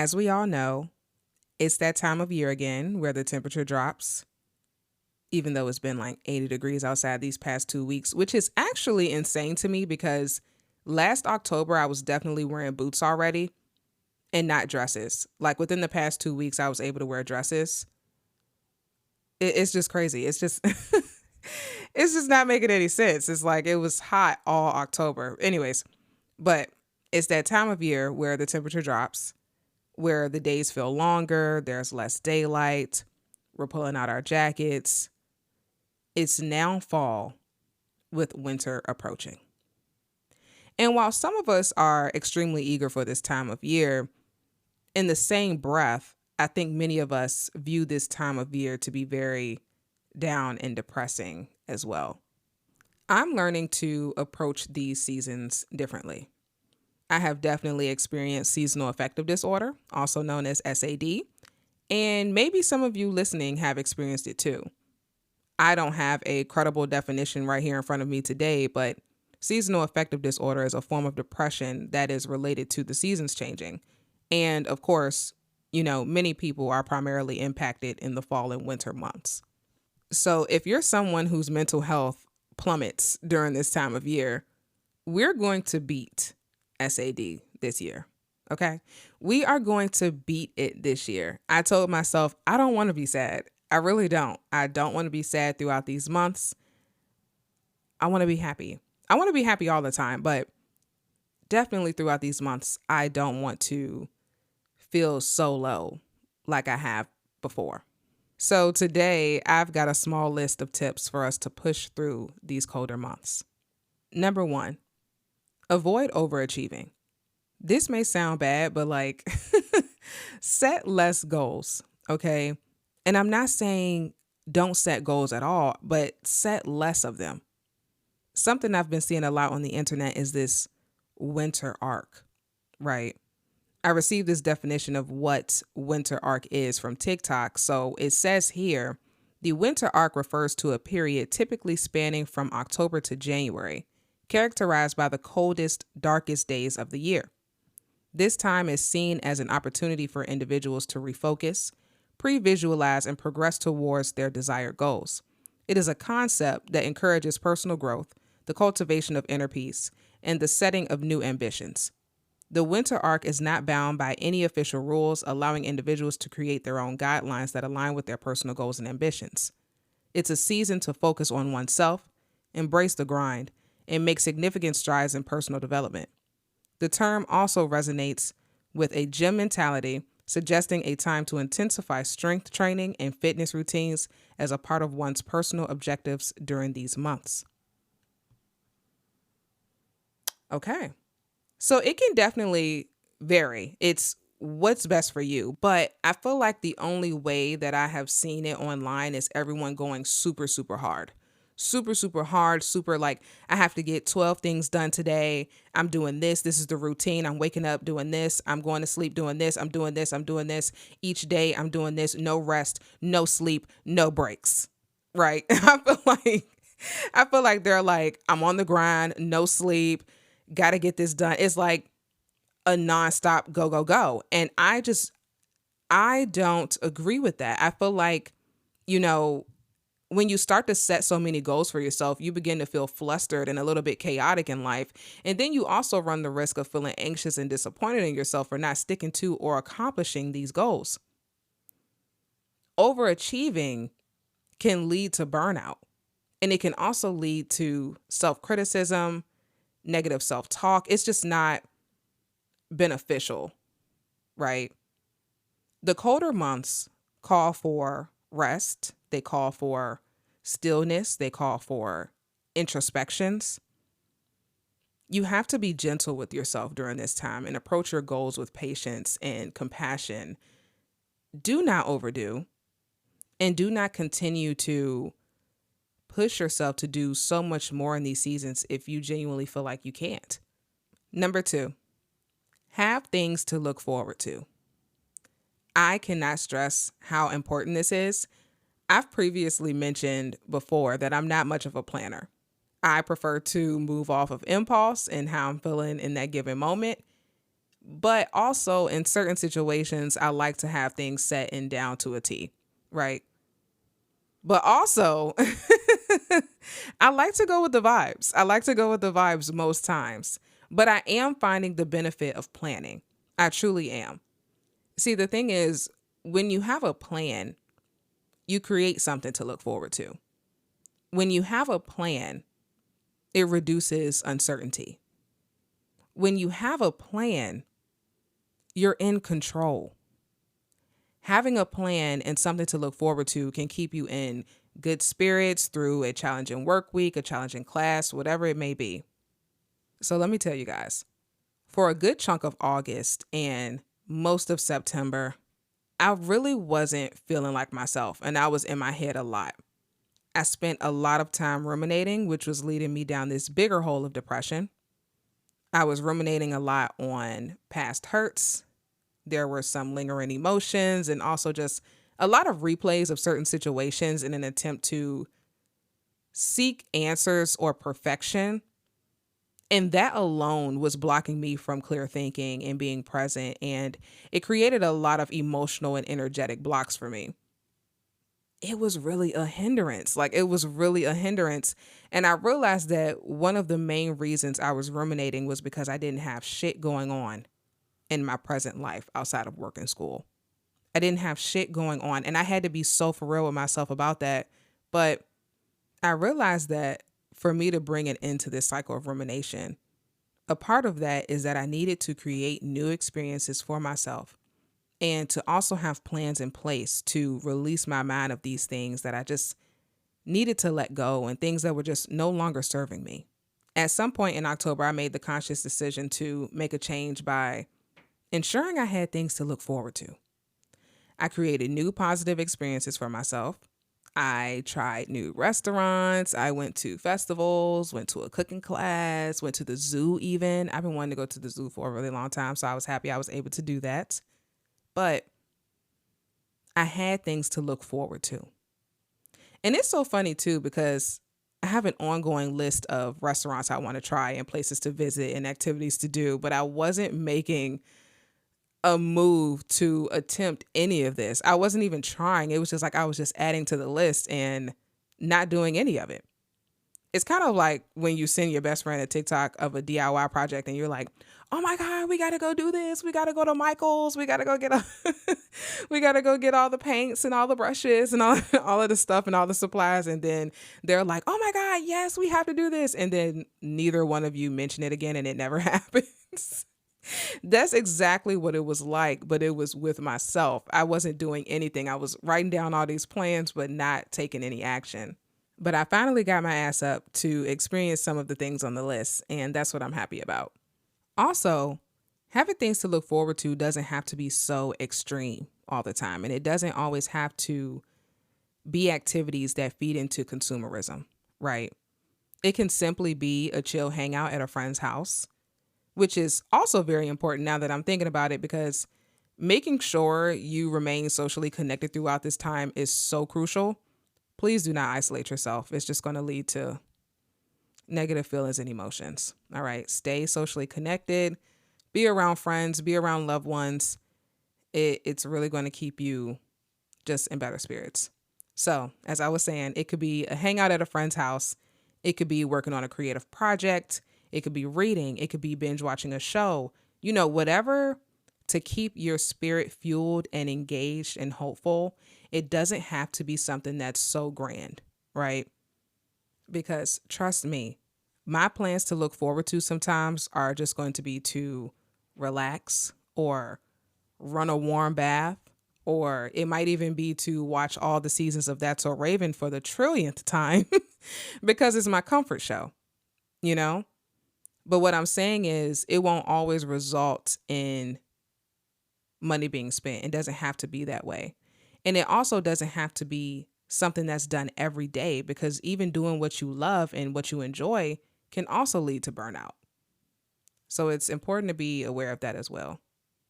As we all know, it's that time of year again where the temperature drops, even though it's been like 80 degrees outside these past 2 weeks, which is actually insane to me because last October I was definitely wearing boots already and not dresses. Like within the past 2 weeks, I was able to wear dresses. It's just crazy. It's just. It's just not making any sense. It's like it was hot all October. Anyways, but it's that time of year where the temperature drops, where the days feel longer, there's less daylight, we're pulling out our jackets. It's now fall with winter approaching. And while some of us are extremely eager for this time of year, in the same breath, I think many of us view this time of year to be very down and depressing as well. I'm learning to approach these seasons differently. I have definitely experienced seasonal affective disorder, also known as SAD, and maybe some of you listening have experienced it too. I don't have a credible definition right here in front of me today, but seasonal affective disorder is a form of depression that is related to the seasons changing. And of course, many people are primarily impacted in the fall and winter months. So if you're someone whose mental health plummets during this time of year, we're going to beat SAD this year. Okay. We are going to beat it this year. I told myself, I don't want to be sad. I really don't. I don't want to be sad throughout these months. I want to be happy. I want to be happy all the time, but definitely throughout these months, I don't want to feel so low like I have before. So today, I've got a small list of tips for us to push through these colder months. Number 1, avoid overachieving. This may sound bad, but set less goals, okay? And I'm not saying don't set goals at all, but set less of them. Something I've been seeing a lot on the internet is this winter arc, right? I received this definition of what winter arc is from TikTok. So it says here, the winter arc refers to a period typically spanning from October to January, characterized by the coldest, darkest days of the year. This time is seen as an opportunity for individuals to refocus, pre-visualize, and progress towards their desired goals. It is a concept that encourages personal growth, the cultivation of inner peace, and the setting of new ambitions. The winter arc is not bound by any official rules, allowing individuals to create their own guidelines that align with their personal goals and ambitions. It's a season to focus on oneself, embrace the grind, and make significant strides in personal development. The term also resonates with a gym mentality, suggesting a time to intensify strength training and fitness routines as a part of one's personal objectives during these months. Okay. So it can definitely vary. It's what's best for you. But I feel like the only way that I have seen it online is everyone going super, super hard. Super, super hard, super like, I have to get 12 things done today. I'm doing this. This is the routine. I'm waking up doing this. I'm going to sleep doing this. I'm doing this. I'm doing this. Each day I'm doing this. No rest, no sleep, no breaks. Right? I feel like they're like, I'm on the grind, no sleep, got to get this done. It's like a nonstop go, go, go. And I don't agree with that. I feel like, when you start to set so many goals for yourself, you begin to feel flustered and a little bit chaotic in life. And then you also run the risk of feeling anxious and disappointed in yourself for not sticking to or accomplishing these goals. Overachieving can lead to burnout, and it can also lead to self-criticism, negative self-talk. It's just not beneficial, right? The colder months call for rest. They call for stillness. They call for introspections. You have to be gentle with yourself during this time and approach your goals with patience and compassion. Do not overdo, and do not continue to push yourself to do so much more in these seasons if you genuinely feel like you can't. Number 2, have things to look forward to. I cannot stress how important this is. I've previously mentioned before that I'm not much of a planner. I prefer to move off of impulse and how I'm feeling in that given moment. But also in certain situations, I like to have things set and down to a T, right? But also, I like to go with the vibes. I like to go with the vibes most times. But I am finding the benefit of planning. I truly am. See, the thing is, when you have a plan, you create something to look forward to. When you have a plan, it reduces uncertainty. When you have a plan, you're in control. Having a plan and something to look forward to can keep you in good spirits through a challenging work week, a challenging class, whatever it may be. So let me tell you guys, for a good chunk of August and most of September, I really wasn't feeling like myself and I was in my head a lot. I spent a lot of time ruminating, which was leading me down this bigger hole of depression. I was ruminating a lot on past hurts. There were some lingering emotions and also just a lot of replays of certain situations in an attempt to seek answers or perfection. And that alone was blocking me from clear thinking and being present. And it created a lot of emotional and energetic blocks for me. It was really a hindrance. Like, it was really a hindrance. And I realized that one of the main reasons I was ruminating was because I didn't have shit going on in my present life outside of work and school. I didn't have shit going on. And I had to be so for real with myself about that. But I realized that for me to bring it into this cycle of rumination, a part of that is that I needed to create new experiences for myself and to also have plans in place to release my mind of these things that I just needed to let go and things that were just no longer serving me. At some point in October, I made the conscious decision to make a change by ensuring I had things to look forward to. I created new positive experiences for myself. I tried new restaurants. I went to festivals, went to a cooking class, went to the zoo even. I've been wanting to go to the zoo for a really long time, so I was happy I was able to do that. But I had things to look forward to. And it's so funny too, because I have an ongoing list of restaurants I want to try and places to visit and activities to do, but I wasn't making a move to attempt any of this. I wasn't even trying. It was just like I was just adding to the list and not doing any of it. It's kind of like when you send your best friend a TikTok of a DIY project and you're like, "Oh my God, we got to go do this. We got to go to Michael's. We got to go get we got to go get all the paints and all the brushes and all, all of the stuff and all the supplies." And then they're like, "Oh my God, yes, we have to do this." And then neither one of you mention it again and it never happens. That's exactly what it was like, but it was with myself. I wasn't doing anything. I was writing down all these plans, but not taking any action. But I finally got my ass up to experience some of the things on the list, and that's what I'm happy about. Also, having things to look forward to doesn't have to be so extreme all the time, and it doesn't always have to be activities that feed into consumerism, right? It can simply be a chill hangout at a friend's house, which is also very important now that I'm thinking about it, because making sure you remain socially connected throughout this time is so crucial. Please do not isolate yourself. It's just going to lead to negative feelings and emotions. All right. Stay socially connected, be around friends, be around loved ones. It's really going to keep you just in better spirits. So, as I was saying, it could be a hangout at a friend's house. It could be working on a creative project. It could be reading. It could be binge watching a show. Whatever to keep your spirit fueled and engaged and hopeful. It doesn't have to be something that's so grand, right? Because trust me, my plans to look forward to sometimes are just going to be to relax or run a warm bath, or it might even be to watch all the seasons of That's So Raven for the trillionth time because it's my comfort show, you know? But what I'm saying is it won't always result in money being spent. It doesn't have to be that way. And it also doesn't have to be something that's done every day, because even doing what you love and what you enjoy can also lead to burnout. So it's important to be aware of that as well.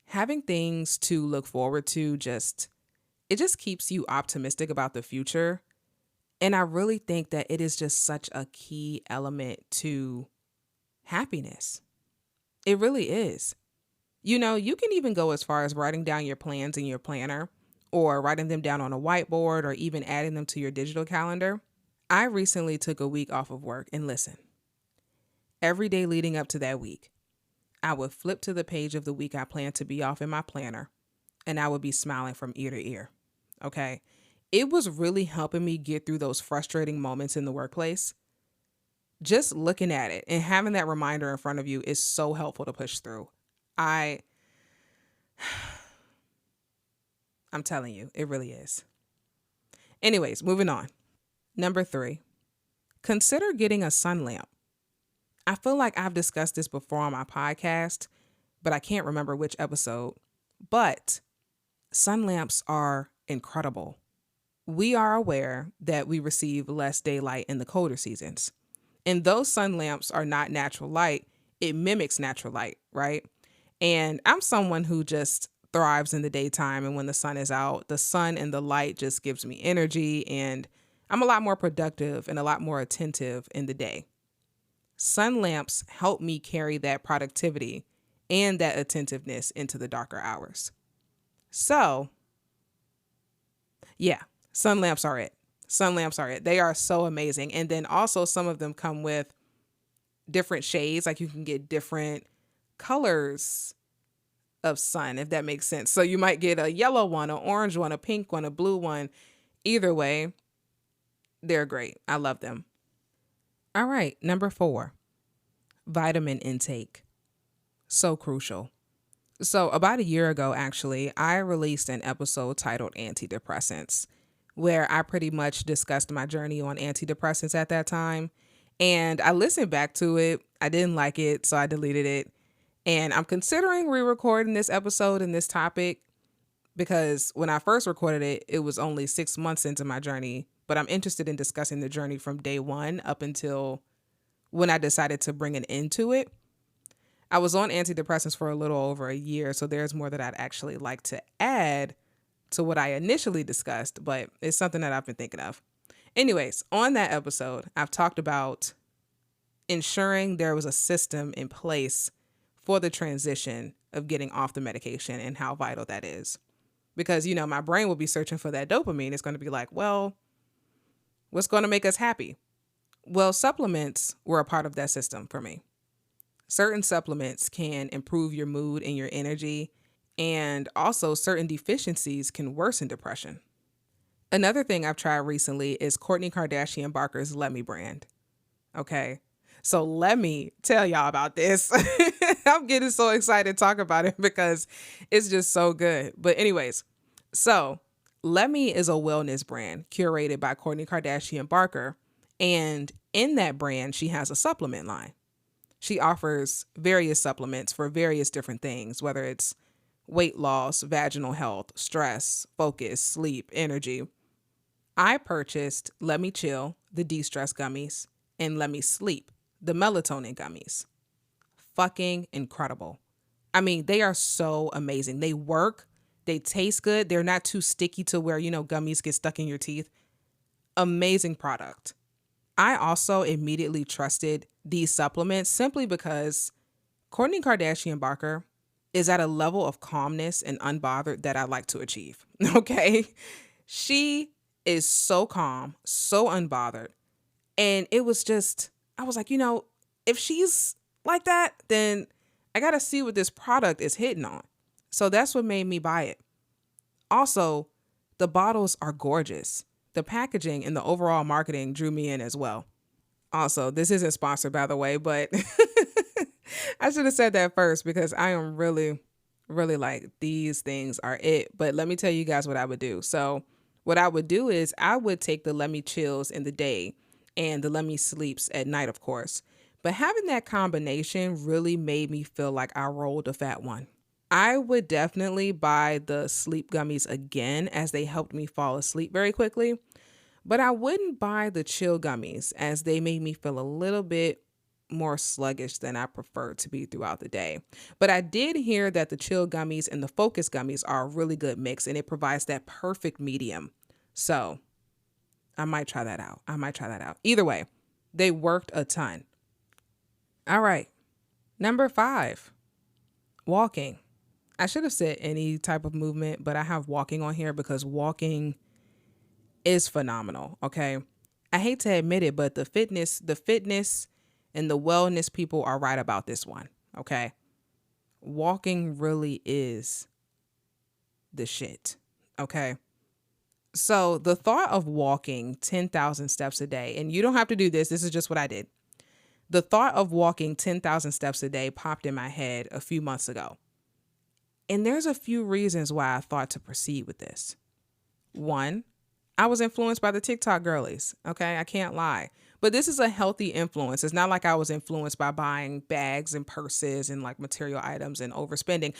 Having things to look forward to it just keeps you optimistic about the future. And I really think that it is just such a key element to happiness. It really is. You can even go as far as writing down your plans in your planner or writing them down on a whiteboard or even adding them to your digital calendar. I recently took a week off of work and listen, every day leading up to that week, I would flip to the page of the week I planned to be off in my planner and I would be smiling from ear to ear. Okay. It was really helping me get through those frustrating moments in the workplace. Just looking at it and having that reminder in front of you is so helpful to push through. I I'm telling you, it really is. Anyways, moving on. Number 3, consider getting a sun lamp. I feel like I've discussed this before on my podcast, but I can't remember which episode. But sun lamps are incredible. We are aware that we receive less daylight in the colder seasons. And those sun lamps are not natural light, it mimics natural light, right? And I'm someone who just thrives in the daytime. And when the sun is out, the sun and the light just gives me energy. And I'm a lot more productive and a lot more attentive in the day. Sun lamps help me carry that productivity and that attentiveness into the darker hours. So, yeah, sun lamps are it. Sun lamps are it. They are so amazing. And then also some of them come with different shades. Like you can get different colors of sun, if that makes sense. So you might get a yellow one, an orange one, a pink one, a blue one. Either way, they're great. I love them. All right, number 4, vitamin intake. So crucial. So about a year ago, actually, I released an episode titled Antidepressants, where I pretty much discussed my journey on antidepressants at that time. And I listened back to it. I didn't like it, so I deleted it. And I'm considering re-recording this episode and this topic because when I first recorded it, it was only 6 months into my journey. But I'm interested in discussing the journey from day one up until when I decided to bring an end to it. I was on antidepressants for a little over a year, so there's more that I'd actually like to add to what I initially discussed, but it's something that I've been thinking of. Anyways, on that episode, I've talked about ensuring there was a system in place for the transition of getting off the medication and how vital that is. Because, my brain will be searching for that dopamine. It's going to be like, well, what's going to make us happy? Well, supplements were a part of that system for me. Certain supplements can improve your mood and your energy, and also certain deficiencies can worsen depression. Another thing I've tried recently is Kourtney Kardashian Barker's Let Me brand. Okay, so let me tell y'all about this. I'm getting so excited to talk about it because it's just so good. But anyways, so Let Me is a wellness brand curated by Kourtney Kardashian Barker, and in that brand, she has a supplement line. She offers various supplements for various different things, whether it's weight loss, vaginal health, stress, focus, sleep, energy. I purchased Let Me Chill, the de-stress gummies, and Let Me Sleep, the melatonin gummies. Fucking incredible. I mean, they are so amazing. They work. They taste good. They're not too sticky to where, gummies get stuck in your teeth. Amazing product. I also immediately trusted these supplements simply because Kourtney Kardashian Barker is at a level of calmness and unbothered that I like to achieve. Okay. She is so calm, so unbothered. And it was just, I was like, if she's like that, then I got to see what this product is hitting on. So that's what made me buy it. Also, the bottles are gorgeous. The packaging and the overall marketing drew me in as well. Also, this isn't sponsored, by the way, but I should have said that first because I am really, really like, these things are it. But let me tell you guys what I would do. So what I would do is I would take the Let Me Chills in the day and the Let Me Sleeps at night, of course. But having that combination really made me feel like I rolled a fat one. I would definitely buy the sleep gummies again as they helped me fall asleep very quickly. But I wouldn't buy the chill gummies as they made me feel a little bit more sluggish than I prefer to be throughout the day. But I did hear that the chill gummies and the focus gummies are a really good mix and it provides that perfect medium. So I might try that out. Either way, they worked a ton. All right. Number 5, walking. I should have said any type of movement, but I have walking on here because walking is phenomenal. Okay. I hate to admit it, but the fitness and the wellness people are right about this one. Okay. Walking really is the shit. Okay. So the thought of walking 10,000 steps a day, and you don't have to do this is just what I did. The thought of walking 10,000 steps a day popped in my head a few months ago. And there's a few reasons why I thought to proceed with this. One, I was influenced by the TikTok girlies. Okay, I can't lie. But this is a healthy influence. It's not like I was influenced by buying bags and purses and like material items and overspending.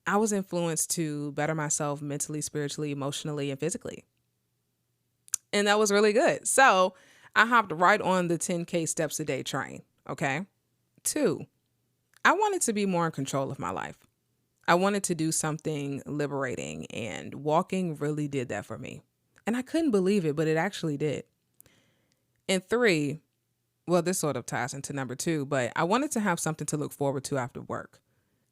I was influenced to better myself mentally, spiritually, emotionally, and physically. And that was really good. So I hopped right on the 10K steps a day train. Okay. Two, I wanted to be more in control of my life. I wanted to do something liberating, and walking really did that for me. And I couldn't believe it, but it actually did. And three, well, this sort of ties into number two, but I wanted to have something to look forward to after work.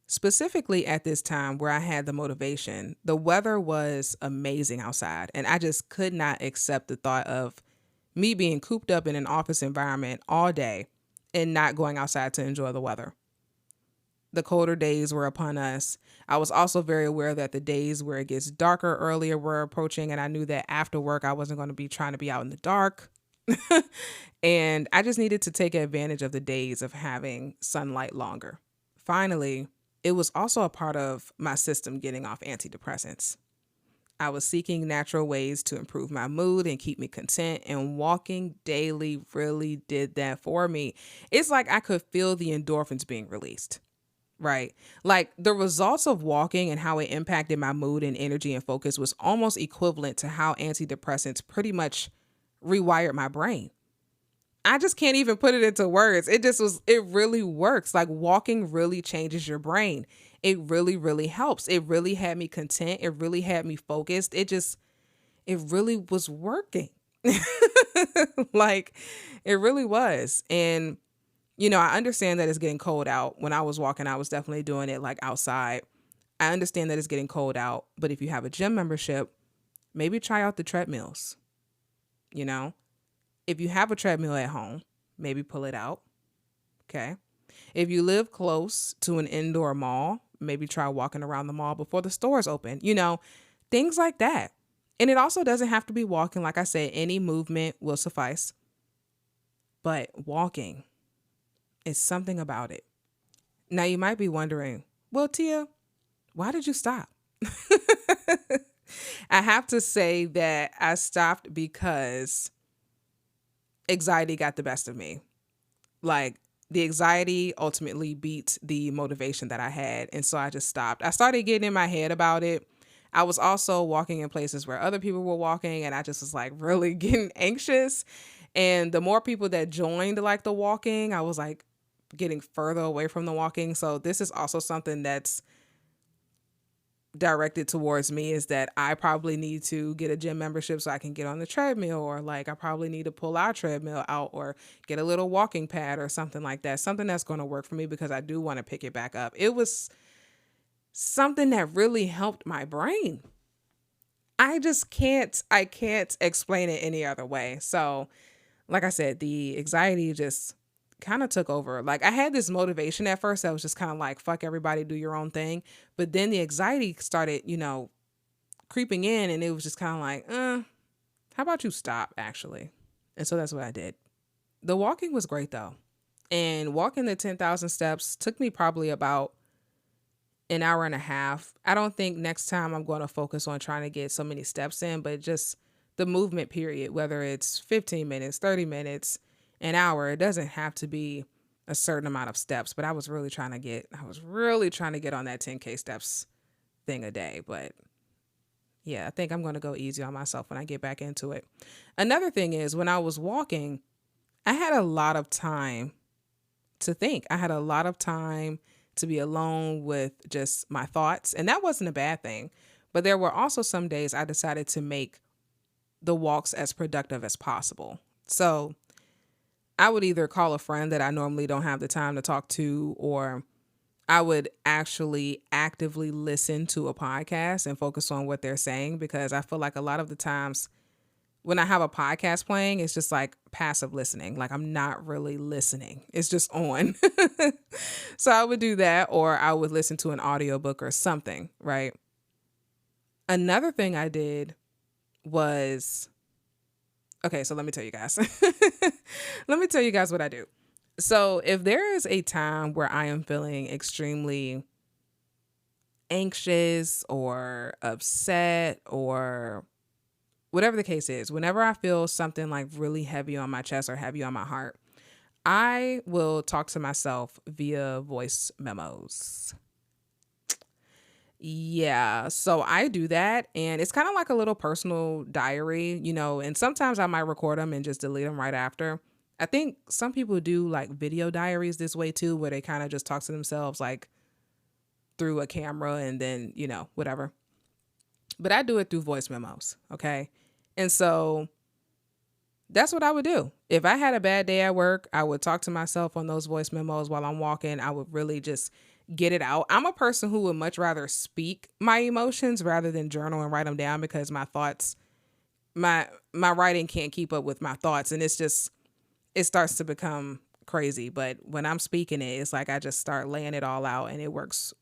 Specifically at this time where I had the motivation, the weather was amazing outside, and I just could not accept the thought of me being cooped up in an office environment all day and not going outside to enjoy the weather. The colder days were upon us. I was also very aware that the days where it gets darker earlier were approaching, and I knew that after work, I wasn't going to be trying to be out in the dark. And I just needed to take advantage of the days of having sunlight longer. Finally, it was also a part of my system getting off antidepressants. I was seeking natural ways to improve my mood and keep me content, and walking daily really did that for me. It's like I could feel the endorphins being released. Right. Like the results of walking and how it impacted my mood and energy and focus was almost equivalent to how antidepressants pretty much rewired my brain. I just can't even put it into words. It really works. Like walking really changes your brain. It really, really helps. It really had me content. It really had me focused. It really was working. Like it really was. And I understand that it's getting cold out. When I was walking, I was definitely doing it like outside. I understand that it's getting cold out, but if you have a gym membership, maybe try out the treadmills. You know, if you have a treadmill at home, maybe pull it out. Okay. If you live close to an indoor mall, maybe try walking around the mall before the stores open, things like that. And it also doesn't have to be walking. Like I said, any movement will suffice. But walking, is something about it. Now you might be wondering, well, Tia, why did you stop? I have to say that I stopped because anxiety got the best of me. Like the anxiety ultimately beat the motivation that I had. And so I just stopped. I started getting in my head about it. I was also walking in places where other people were walking, and I just was like really getting anxious. And the more people that joined like the walking, I was like getting further away from the walking. So this is also something that's directed towards me, is that I probably need to get a gym membership so I can get on the treadmill, or like I probably need to pull our treadmill out or get a little walking pad or something like that. Something that's going to work for me because I do want to pick it back up. It was something that really helped my brain. I can't explain it any other way. So, like I said, the anxiety just kind of took over. Like I had this motivation at first that was just kind of like, fuck everybody, do your own thing. But then the anxiety started, creeping in, and it was just kind of like, how about you stop actually? And so that's what I did. The walking was great though. And walking the 10,000 steps took me probably about an hour and a half. I don't think next time I'm going to focus on trying to get so many steps in, but just the movement period, whether it's 15 minutes, 30 minutes, an hour, it doesn't have to be a certain amount of steps, but I was really trying to get on that 10K steps thing a day. But yeah, I think I'm going to go easy on myself when I get back into it. Another thing is, when I was walking, I had a lot of time to think. I had a lot of time to be alone with just my thoughts. And that wasn't a bad thing. But there were also some days I decided to make the walks as productive as possible. So I would either call a friend that I normally don't have the time to talk to, or I would actually actively listen to a podcast and focus on what they're saying, because I feel like a lot of the times when I have a podcast playing, it's just like passive listening. Like I'm not really listening. It's just on. So I would do that, or I would listen to an audiobook or something, right? Another thing I did was, okay, so let me tell you guys. Let me tell you guys what I do. So if there is a time where I am feeling extremely anxious or upset or whatever the case is, whenever I feel something like really heavy on my chest or heavy on my heart, I will talk to myself via voice memos. Yeah, so I do that, and it's kind of like a little personal diary, and sometimes I might record them and just delete them right after. I think some people do like video diaries this way too, where they kind of just talk to themselves like through a camera and then, whatever. But I do it through voice memos, okay? And so that's what I would do. If I had a bad day at work, I would talk to myself on those voice memos while I'm walking. I would really just get it out. I'm a person who would much rather speak my emotions rather than journal and write them down, because my thoughts, my writing can't keep up with my thoughts, and it starts to become crazy. But when I'm speaking it, it's like I just start laying it all out, and it works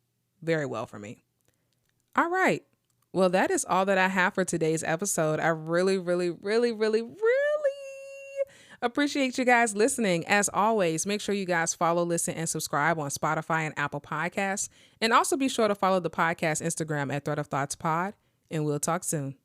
very well for me. All right. Well, that is all that I have for today's episode. I really, really, really, really, really appreciate you guys listening. As always, make sure you guys follow, listen, and subscribe on Spotify and Apple Podcasts. And also be sure to follow the podcast Instagram at Thread of Thoughts Pod. And we'll talk soon.